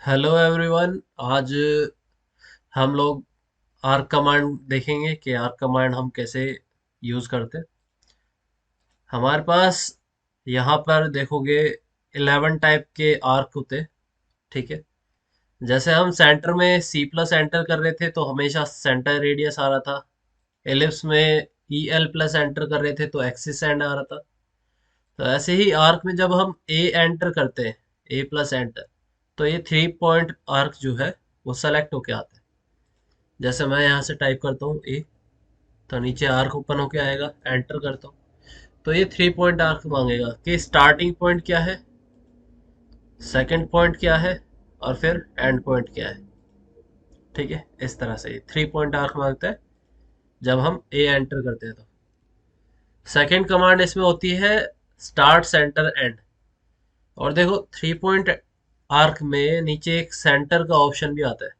Hello everyone. आज हम लोग आर्क कमांड देखेंगे कि आर्क कमांड हम कैसे यूज़ करते हैं। हमारे पास यहाँ पर देखोगे 11 टाइप के आर्क होते हैं। ठीक है। जैसे हम सेंटर में सी प्लस एंटर कर रहे थे तो हमेशा सेंटर रेडियस आ रहा था। एलिप्स में ई एल प्लस एंटर कर रहे थे तो एक्सिस एंड आ रहा था। तो ऐसे ही आर्क में जब हम ए एंटर करते हैं, ए प्लस एंटर, तो ये 3 पॉइंट आर्क जो है वो सेलेक्ट होके आता है। जैसे मैं यहाँ से टाइप करता हूँ ए, तो नीचे आर्क ओपन होके आएगा, एंटर करता हूँ तो ये 3 पॉइंट आर्क मांगेगा कि स्टार्टिंग पॉइंट क्या है, सेकंड पॉइंट क्या है, और फिर एंड पॉइंट क्या है। ठीक है, इस तरह से 3 पॉइंट आर्क मांगता है जब हम ए एंटर करते हैं। तो सेकंड कमांड इसमें होती है स्टार्ट सेंटर एंड। और देखो 3 पॉइंट आर्क में नीचे एक सेंटर का ऑप्शन भी आता है।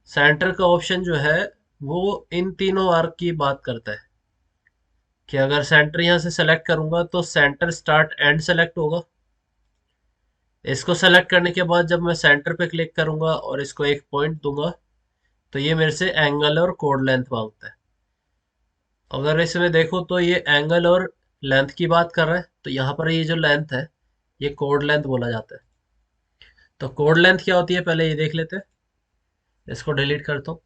सेंटर का ऑप्शन जो है वो इन तीनों आर्क की बात करता है कि अगर सेंटर यहाँ से सेलेक्ट करूंगा तो सेंटर स्टार्ट एंड सेलेक्ट होगा। इसको सेलेक्ट करने के बाद जब मैं सेंटर पे क्लिक करूंगा और इसको एक पॉइंट दूंगा तो ये मेरे से एंगल और कोड लेंथ मांगता है। अगर इसमें देखो तो ये एंगल और लेंथ की बात कर रहा है, तो यहाँ पर ये जो लेंथ है ये कोड लेंथ बोला जाता है। तो कोड लेंथ क्या होती है पहले ये देख लेते हैं। इसको डिलीट करता हूँ।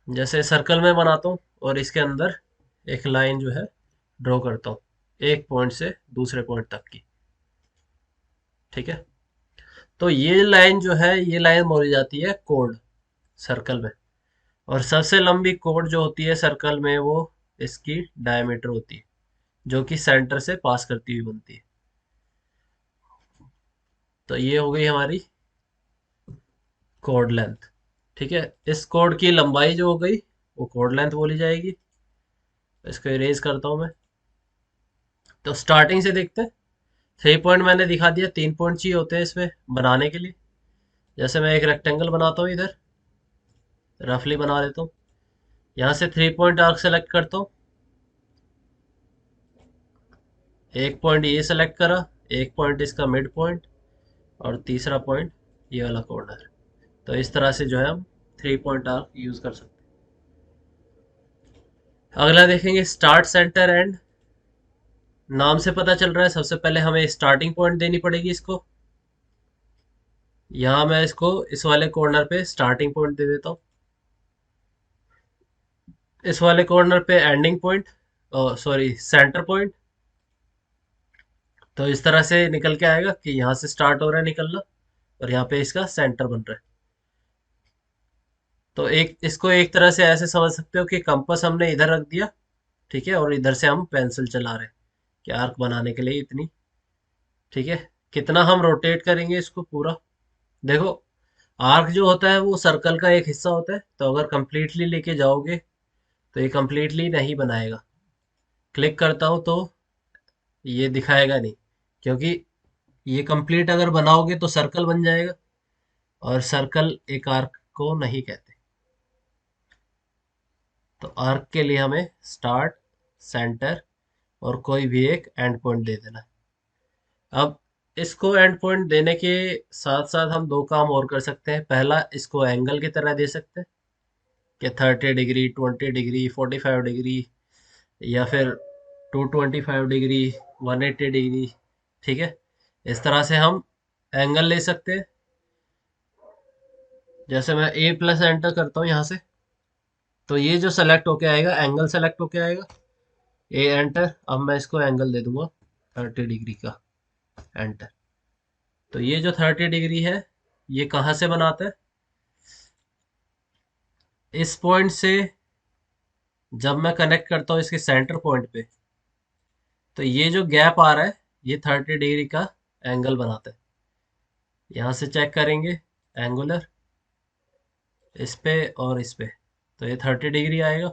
जैसे सर्कल में बनाता हूँ और इसके अंदर एक लाइन जो है ड्रॉ करता हूँ, एक पॉइंट से दूसरे पॉइंट तक की। ठीक है। तो ये लाइन जो है ये लाइन बोली जाती है कोड सर्कल में। और सबसे लंबी कोड जो होती है सर्कल में वो इसकी डायमीटर होती है, जो कि सेंटर से पास करती हुई बनती है। तो ये हो गई हमारी कोड लेंथ। ठीक है, इस कोड की लंबाई जो हो गई वो कोड लेंथ बोली जाएगी। इसको इरेज करता हूँ मैं। तो स्टार्टिंग से देखते हैं। 3 पॉइंट मैंने दिखा दिया, 3 पॉइंट चाहिए होते हैं इसमें बनाने के लिए। जैसे मैं एक रेक्टेंगल बनाता हूँ, इधर रफली बना लेता हूँ। यहाँ से 3 पॉइंट आर्क सेलेक्ट करता हूँ। एक पॉइंट ये सेलेक्ट करा, एक पॉइंट इसका मिड पॉइंट, और तीसरा पॉइंट ये वाला कॉर्नर। तो इस तरह से जो है हम 3 पॉइंट आर्क यूज कर सकते हैं। अगला देखेंगे स्टार्ट सेंटर एंड। नाम से पता चल रहा है सबसे पहले हमें स्टार्टिंग पॉइंट देनी पड़ेगी इसको। यहाँ मैं इसको इस वाले कॉर्नर पे स्टार्टिंग पॉइंट दे देता हूँ, इस वाले कॉर्नर पे ending point, sorry centre point. तो इस तरह से निकल के आएगा कि यहाँ से स्टार्ट हो रहा है निकलना और यहाँ पे इसका सेंटर बन रहा है। तो एक इसको एक तरह से ऐसे समझ सकते हो कि कंपास हमने इधर रख दिया, ठीक है, और इधर से हम पेंसिल चला रहे हैं कि आर्क बनाने के लिए इतनी। ठीक है, कितना हम रोटेट करेंगे इसको पूरा। देखो आर्क जो होता है वो सर्कल का एक हिस्सा होता है, तो अगर कंप्लीटली लेके जाओगे तो ये कंप्लीटली नहीं बनाएगा। क्लिक करता हूँ तो ये दिखाएगा नहीं, क्योंकि ये कंप्लीट अगर बनाओगे तो सर्कल बन जाएगा, और सर्कल एक आर्क को नहीं कहते। तो आर्क के लिए हमें स्टार्ट, सेंटर और कोई भी एक एंड पॉइंट दे देना है। अब इसको एंड पॉइंट देने के साथ साथ हम दो काम और कर सकते हैं। पहला, इसको एंगल की तरह दे सकते हैं कि 30 डिग्री, 20 डिग्री, 45 डिग्री, या फिर 225 डिग्री, 180 डिग्री। ठीक है, इस तरह से हम एंगल ले सकते हैं। जैसे मैं ए प्लस एंटर करता हूँ यहाँ से, तो ये जो सेलेक्ट होके आएगा एंगल सेलेक्ट होके आएगा। ए एंटर, अब मैं इसको एंगल दे दूंगा 30 डिग्री का, एंटर। तो ये जो 30 डिग्री है ये कहाँ से बनाता है, इस पॉइंट से जब मैं कनेक्ट करता हूँ इसके सेंटर पॉइंट पे, तो ये जो गैप आ रहा है ये 30 डिग्री का एंगल बनाता है। यहाँ से चेक करेंगे एंगुलर, इस पे और इस पे, तो ये 30 डिग्री आएगा।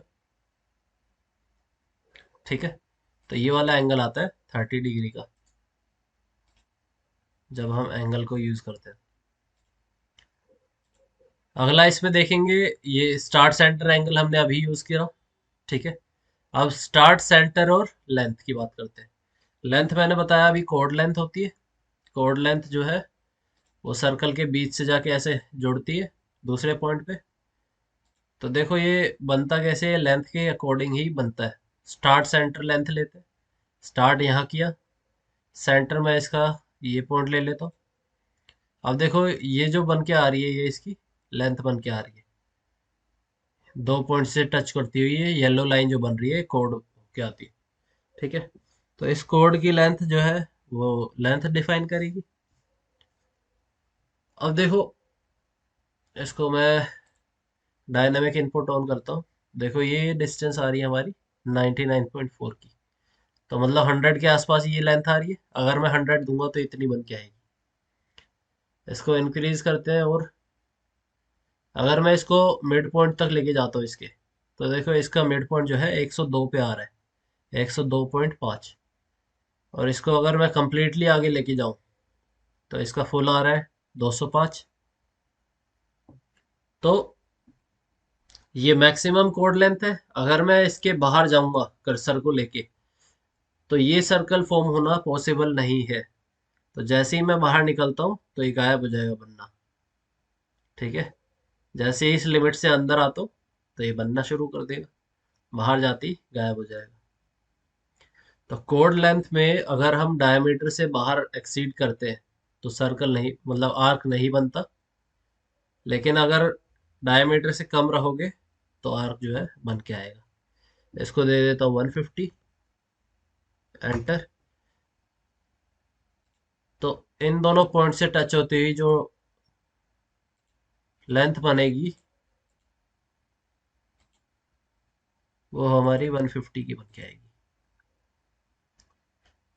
ठीक है, तो ये वाला एंगल आता है 30 डिग्री का जब हम एंगल को यूज करते हैं। अगला इसमें देखेंगे, ये स्टार्ट सेंटर एंगल हमने अभी यूज किया। ठीक है, अब स्टार्ट सेंटर और लेंथ की बात करते हैं। लेंथ मैंने बताया अभी कोड लेंथ होती है। कोड लेंथ जो है वो सर्कल के बीच से जाके ऐसे जुड़ती है दूसरे पॉइंट पे। तो देखो ये बनता कैसे है, लेंथ के अकॉर्डिंग ही बनता है। स्टार्ट सेंटर लेंथ लेते हैं। स्टार्ट यहाँ किया, सेंटर में इसका ये पॉइंट ले लेता हूँ। अब देखो ये जो बन के आ रही है, ये इसकी लेंथ बन के आ रही है। दो पॉइंट से टच करती हुई ये येलो लाइन जो बन रही है कोड के आती है। ठीक है, तो इस कोड की लेंथ जो है वो लेंथ डिफाइन करेगी। अब देखो इसको मैं डायनामिक इनपुट ऑन करता हूँ। देखो ये डिस्टेंस आ रही है हमारी 99.4 की। तो मतलब 100 के आसपास ये लेंथ आ रही है। अगर मैं 100 दूंगा तो इतनी बन के आएगी। इसको इंक्रीज करते हैं, और अगर मैं इसको मिड पॉइंट तक लेके जाता हूँ इसके, तो देखो इसका मिड पॉइंट जो है 102 पे आ रहा है, 102.5। और इसको अगर मैं कंप्लीटली आगे लेके जाऊं तो इसका फुल आ रहा है 205। तो ये मैक्सिमम कोड लेंथ है। अगर मैं इसके बाहर जाऊंगा कर्सर को लेके, तो ये सर्कल फॉर्म होना पॉसिबल नहीं है। तो जैसे ही मैं बाहर निकलता हूँ तो ये गायब हो जाएगा बनना। ठीक है, जैसे ही इस लिमिट से अंदर आता हूँ तो ये बनना शुरू कर देगा, बाहर जाती ही गायब हो जाएगा। तो कोड लेंथ में अगर हम डायमीटर से बाहर एक्सीड करते हैं तो सर्कल नहीं, मतलब आर्क नहीं बनता। लेकिन अगर डायमीटर से कम रहोगे तो आर्क जो है बन के आएगा। इसको दे देता हूँ 150, एंटर। तो इन दोनों पॉइंट से टच होती हुई जो लेंथ बनेगी वो हमारी 150 की बन के आएगी।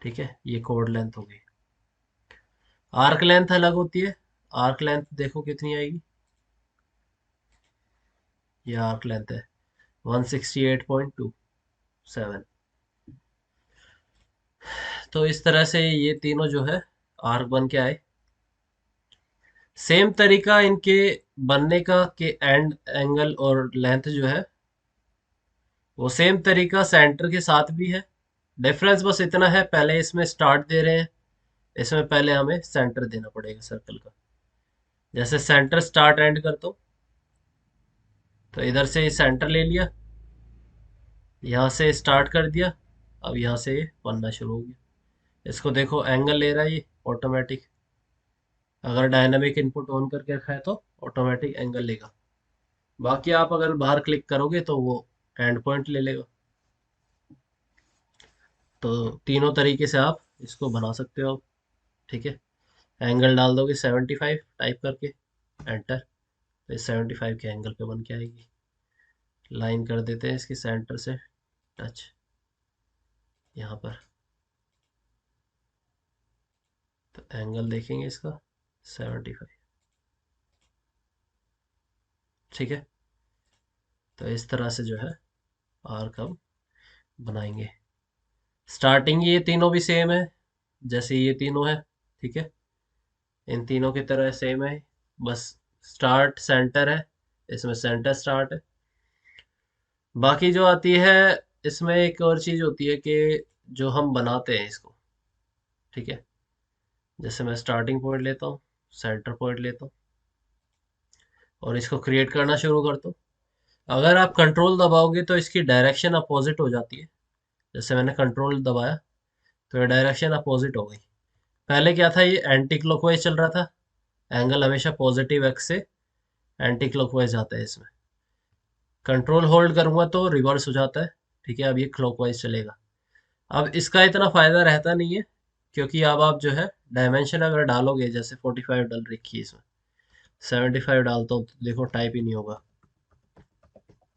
ठीक है, ये कोड लेंथ हो गई। आर्क लेंथ अलग होती है। आर्क लेंथ देखो कितनी आएगी। ये आर्क लेंथ है 168.27। तो इस तरह से ये तीनों जो है आर्क बन के आए। सेम तरीका इनके बनने का कि एंड एंगल और लेंथ जो है वो सेम तरीका सेंटर के साथ भी है। डिफरेंस बस इतना है, पहले इसमें स्टार्ट दे रहे हैं, इसमें पहले हमें सेंटर देना पड़ेगा सर्कल का। जैसे सेंटर स्टार्ट एंड कर दो, तो इधर से सेंटर ले लिया, यहाँ से स्टार्ट कर दिया। अब यहाँ से ये बनना शुरू हो गया। इसको देखो एंगल ले रहा है ये ऑटोमेटिक। अगर डायनामिक इनपुट ऑन करके रखा है तो ऑटोमेटिक एंगल लेगा। बाकी आप अगर बाहर क्लिक करोगे तो वो एंड पॉइंट ले लेगा। तो तीनों तरीके से आप इसको बना सकते हो। ठीक है, एंगल डाल दोगे 75 टाइप करके, एंटर। तो 75 के एंगल पे बन के आएगी। लाइन कर देते हैं इसकी सेंटर से टच यहाँ पर। तो एंगल देखेंगे इसका 75। ठीक है, तो इस तरह से जो है आर्क हम बनाएंगे। स्टार्टिंग ये तीनों भी सेम है, जैसे ये तीनों है। ठीक है, इन तीनों की तरह सेम है, बस स्टार्ट सेंटर है, इसमें सेंटर स्टार्ट है। बाकी जो आती है इसमें एक और चीज होती है कि जो हम बनाते हैं इसको। ठीक है, जैसे मैं स्टार्टिंग पॉइंट लेता हूँ, सेंटर पॉइंट लेता हूँ, और इसको क्रिएट करना शुरू करता हूँ। अगर आप कंट्रोल दबाओगे तो इसकी डायरेक्शन अपोजिट हो जाती है। जैसे मैंने कंट्रोल दबाया तो ये डायरेक्शन अपोजिट हो गई। पहले क्या था, ये एंटी क्लॉकवाइज चल रहा था। एंगल हमेशा पॉजिटिव एक्स से एंटी क्लॉकवाइज जाता है इसमें। कंट्रोल होल्ड करूंगा तो रिवर्स हो जाता है। ठीक है, अब ये क्लॉकवाइज चलेगा। अब इसका इतना फायदा रहता नहीं है, क्योंकि अब आप जो है डायमेंशन अगर डालोगे, जैसे 45 डाल रखी है इसमें, 75 डालता हूँ तो देखो टाइप ही नहीं होगा।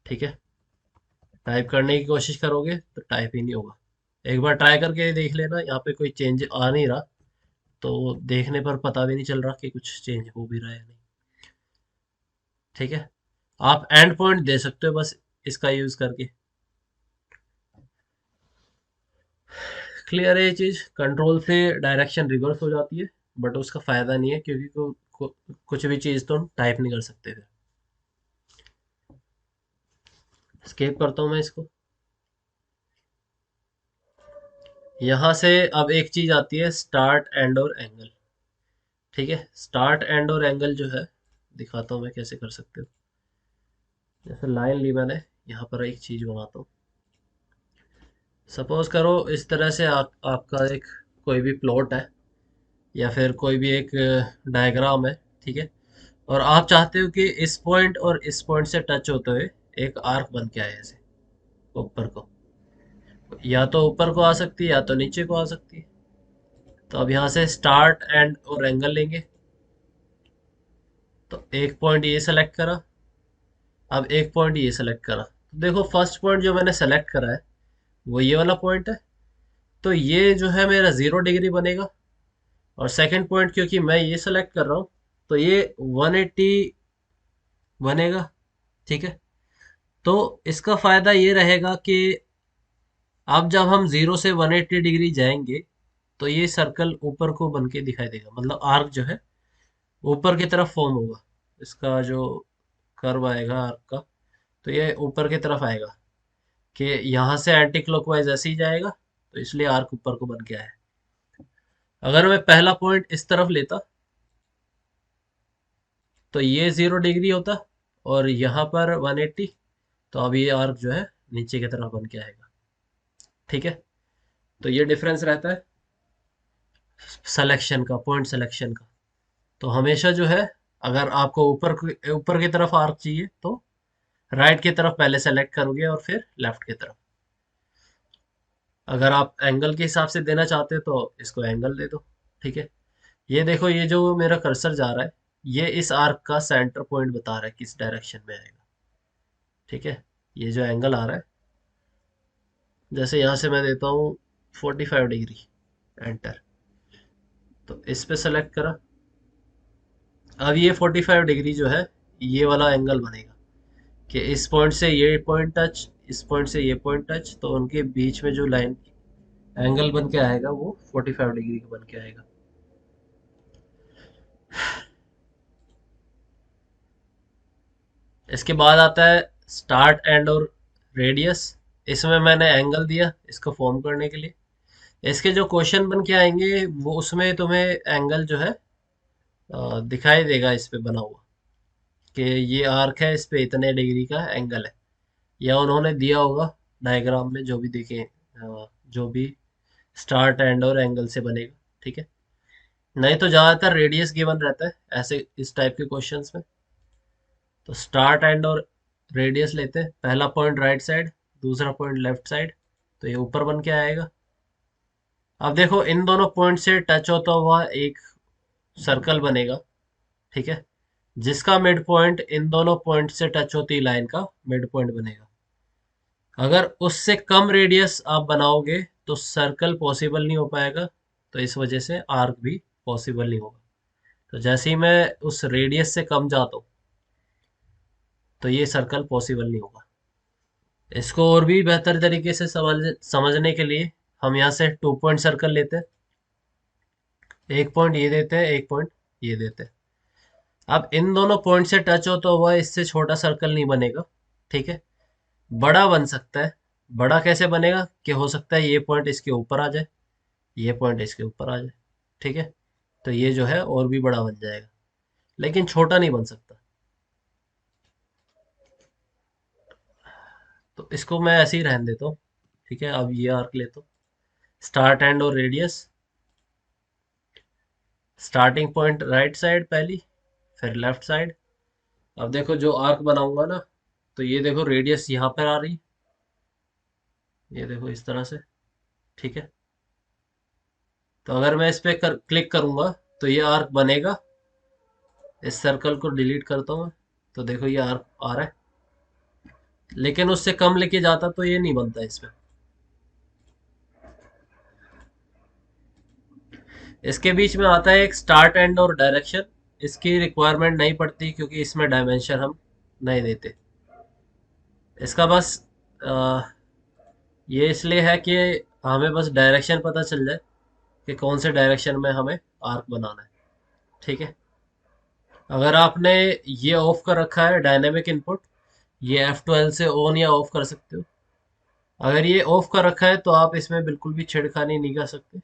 ठीक है, टाइप करने की कोशिश करोगे तो टाइप ही नहीं होगा। एक बार ट्राई करके देख लेना, यहाँ पे कोई चेंज आ नहीं रहा, तो देखने पर पता भी नहीं चल रहा कि कुछ चेंज हो भी रहा है नहीं। ठीक है, आप एंड पॉइंट दे सकते हो बस इसका यूज करके। क्लियर है ये चीज। कंट्रोल से डायरेक्शन रिवर्स हो जाती है, बट उसका फायदा नहीं है, क्योंकि कुछ भी चीज तो हम टाइप नहीं कर सकते थे। स्केप करता हूँ मैं इसको। यहाँ से अब एक चीज आती है, स्टार्ट एंड और एंगल। ठीक है, स्टार्ट एंड और एंगल जो है दिखाता हूँ मैं कैसे कर सकते हो। जैसे लाइन ली मैंने, यहाँ पर एक चीज बनाता हूँ। सपोज करो इस तरह से आपका एक कोई भी प्लॉट है या फिर कोई भी एक डायग्राम है, ठीक है। और आप चाहते हो कि इस पॉइंट और इस पॉइंट से टच होते हुए एक आर्क बन के आए ऐसे ऊपर को, या तो ऊपर को आ सकती है या तो नीचे को आ सकती है। तो अब यहाँ से स्टार्ट एंड और एंगल लेंगे। तो एक पॉइंट ये सेलेक्ट करा, अब एक पॉइंट ये सेलेक्ट करा। तो देखो फर्स्ट पॉइंट जो मैंने सेलेक्ट करा है वो ये वाला पॉइंट है, तो ये जो है मेरा 0 डिग्री बनेगा। और सेकंड पॉइंट क्योंकि मैं ये सेलेक्ट कर रहा हूँ तो ये 180 बनेगा, ठीक है। तो इसका फायदा ये रहेगा कि अब जब हम 0 से 180 डिग्री जाएंगे तो ये सर्कल ऊपर को बन के दिखाई देगा, मतलब आर्क जो है ऊपर की तरफ फॉर्म होगा। इसका जो कर्व आएगा आर्क का, तो ये ऊपर की तरफ आएगा कि यहाँ से एंटी क्लॉकवाइज ऐसे ही जाएगा, तो इसलिए आर्क ऊपर को बन के आया है। अगर मैं पहला पॉइंट इस तरफ लेता तो ये 0 डिग्री होता और यहाँ पर 180, तो अब ये आर्क जो है नीचे की तरफ बन के आएगा, ठीक है। तो ये डिफरेंस रहता है सिलेक्शन का, पॉइंट सिलेक्शन का। तो हमेशा जो है, अगर आपको ऊपर की तरफ आर्क चाहिए तो राइट की तरफ पहले सेलेक्ट करोगे और फिर लेफ्ट की तरफ। अगर आप एंगल के हिसाब से देना चाहते हो तो इसको एंगल दे दो, ठीक है। ये देखो, ये जो मेरा कर्सर जा रहा है ये इस आर्क का सेंटर पॉइंट बता रहा है किस डायरेक्शन में आएगा, ठीक है। ये जो एंगल आ रहा है, जैसे यहाँ से मैं देता हूँ 45 डिग्री, एंटर। तो इस पे सेलेक्ट करा, अब ये 45 डिग्री जो है ये वाला एंगल बनेगा कि इस पॉइंट से ये पॉइंट टच, इस पॉइंट से ये पॉइंट टच, तो उनके बीच में जो लाइन एंगल बन के आएगा वो 45 डिग्री का बन के आएगा। इसके बाद आता है स्टार्ट एंड और रेडियस। इसमें मैंने एंगल दिया इसको फॉर्म करने के लिए। इसके जो क्वेश्चन बन के आएंगे वो उसमें तुम्हें एंगल जो है दिखाई देगा इस पे बना हुआ कि ये आर्क है, इस पे इतने डिग्री का एंगल है, या उन्होंने दिया होगा डायग्राम में जो भी देखे, जो भी स्टार्ट एंड और एंगल से बनेगा, ठीक है। नहीं तो ज़्यादातर रेडियस गिवन रहता है ऐसे इस टाइप के क्वेश्चंस में। तो स्टार्ट एंड और रेडियस लेते हैं, पहला पॉइंट राइट साइड, दूसरा पॉइंट लेफ्ट साइड, तो ये ऊपर बन के आएगा। अब देखो इन दोनों पॉइंट से टच होता हुआ एक सर्कल बनेगा, ठीक है, जिसका मिड पॉइंट इन दोनों पॉइंट से टच होती लाइन का मिड पॉइंट बनेगा। अगर उससे कम रेडियस आप बनाओगे तो सर्कल पॉसिबल नहीं हो पाएगा, तो इस वजह से आर्क भी पॉसिबल नहीं होगा। तो जैसे ही मैं उस रेडियस से कम जाता हूँ तो ये सर्कल पॉसिबल नहीं होगा। इसको और भी बेहतर तरीके से समझने के लिए हम यहाँ से 2 पॉइंट सर्कल लेते हैं। एक पॉइंट ये देते हैं, एक पॉइंट ये देते हैं। अब इन दोनों पॉइंट से टच होता हुआ इससे छोटा सर्कल नहीं बनेगा, ठीक है। बड़ा बन सकता है। बड़ा कैसे बनेगा कि हो सकता है ये पॉइंट इसके ऊपर आ जाए, ये पॉइंट इसके ऊपर आ जाए, ठीक है। तो ये जो है और भी बड़ा बन जाएगा, लेकिन छोटा नहीं बन सकता। तो इसको मैं ऐसे ही रहने देता हूँ, ठीक है। अब ये आर्क लेता हूँ, स्टार्ट एंड और radius. Starting point right side पहली, फिर लेफ्ट साइड। अब देखो जो आर्क बनाऊंगा ना, तो ये देखो रेडियस यहाँ पर आ रही, ये देखो इस तरह से, ठीक है। तो अगर मैं इस पे क्लिक करूंगा तो ये आर्क बनेगा। इस सर्कल को डिलीट करता हूँ मैं, तो देखो ये आर्क आ रहा है, लेकिन उससे कम लेके जाता तो ये नहीं बनता इसमें। इसके बीच में आता है एक स्टार्ट एंड और डायरेक्शन। इसकी रिक्वायरमेंट नहीं पड़ती क्योंकि इसमें डायमेंशन हम नहीं देते। इसका बस अ, ये इसलिए है कि हमें बस डायरेक्शन पता चल जाए कि कौन से डायरेक्शन में हमें आर्क बनाना है, ठीक है। अगर आपने ये ऑफ कर रखा है डायनेमिक इनपुट, ये F12 से ऑन या ऑफ कर सकते हो। अगर ये ऑफ कर रखा है तो आप इसमें बिल्कुल भी छेड़खानी नहीं कर सकते।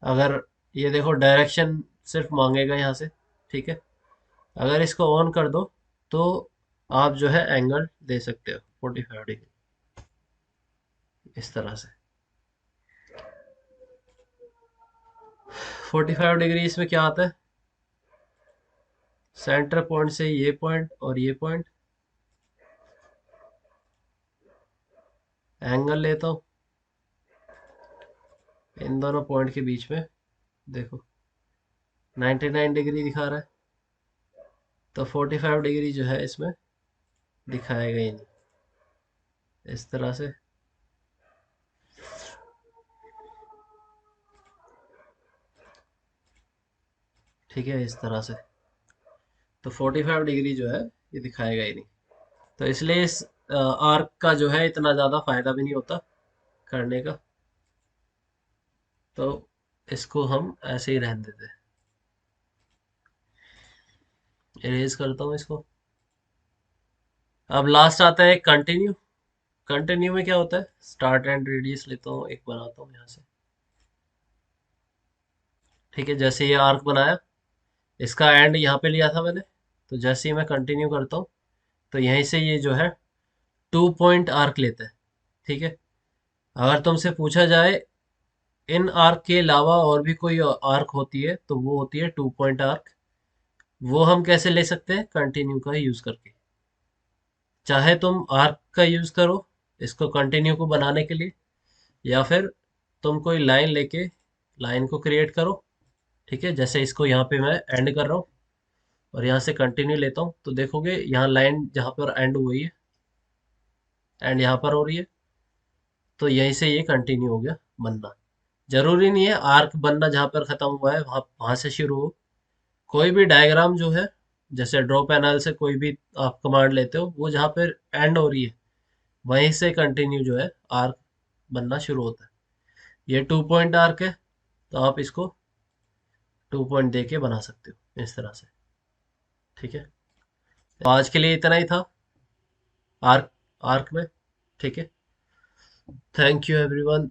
अगर ये देखो डायरेक्शन सिर्फ मांगेगा यहाँ से। ठीक है, अगर इसको ऑन कर दो तो आप जो है एंगल दे सकते हो 45 डिग्री, इस तरह से। 45 डिग्री इसमें क्या आता है, सेंटर पॉइंट से ये पॉइंट और ये पॉइंट, एंगल लेता हूँ इन दोनों पॉइंट के बीच में, देखो 99 डिग्री दिखा रहा है, तो 45 डिग्री जो है इसमें दिखाएगा ही नहीं, इस तरह से। ठीक है, इस तरह से, तो 45 डिग्री जो है ये दिखाएगा ही नहीं। तो इसलिए इस आर्क का जो है इतना ज़्यादा फायदा भी नहीं होता करने का, तो इसको हम ऐसे ही रहने देते हैं। इरेज करता हूँ इसको। अब लास्ट आता है कंटिन्यू। कंटिन्यू में क्या होता है, स्टार्ट एंड रेडियस लेता हूँ, एक बनाता हूँ यहाँ से। ठीक है, जैसे ये आर्क बनाया, इसका एंड यहाँ पे लिया था मैंने, तो जैसे ही मैं कंटिन्यू करता हूँ तो यहीं से ये जो है 2 पॉइंट आर्क लेता है। ठीक है, अगर तुमसे पूछा जाए इन आर्क के अलावा और भी कोई आर्क होती है, तो वो होती है 2 पॉइंट आर्क। वो हम कैसे ले सकते हैं, कंटिन्यू का यूज करके। चाहे तुम आर्क का यूज करो इसको कंटिन्यू को बनाने के लिए, या फिर तुम कोई लाइन लेके लाइन को क्रिएट करो। ठीक है, जैसे इसको यहाँ पे मैं एंड कर रहा हूँ और यहाँ से कंटिन्यू लेता हूँ, तो देखोगे यहाँ लाइन जहाँ पर एंड हुई है, एंड यहाँ पर हो रही है, तो यहीं से ये कंटिन्यू हो गया बनना। जरूरी नहीं है आर्क बनना जहाँ पर खत्म हुआ है वहां वहां से शुरू हो। कोई भी डायग्राम जो है, जैसे ड्रॉ पैनल से कोई भी आप कमांड लेते हो, वो जहाँ पर एंड हो रही है वहीं से कंटिन्यू जो है आर्क बनना शुरू होता है। ये 2 पॉइंट आर्क है, तो आप इसको 2 पॉइंट दे के बना सकते हो इस तरह से। ठीक है, तो आज के लिए इतना ही था आर्क आर्क में। ठीक है, थैंक यू एवरीवन।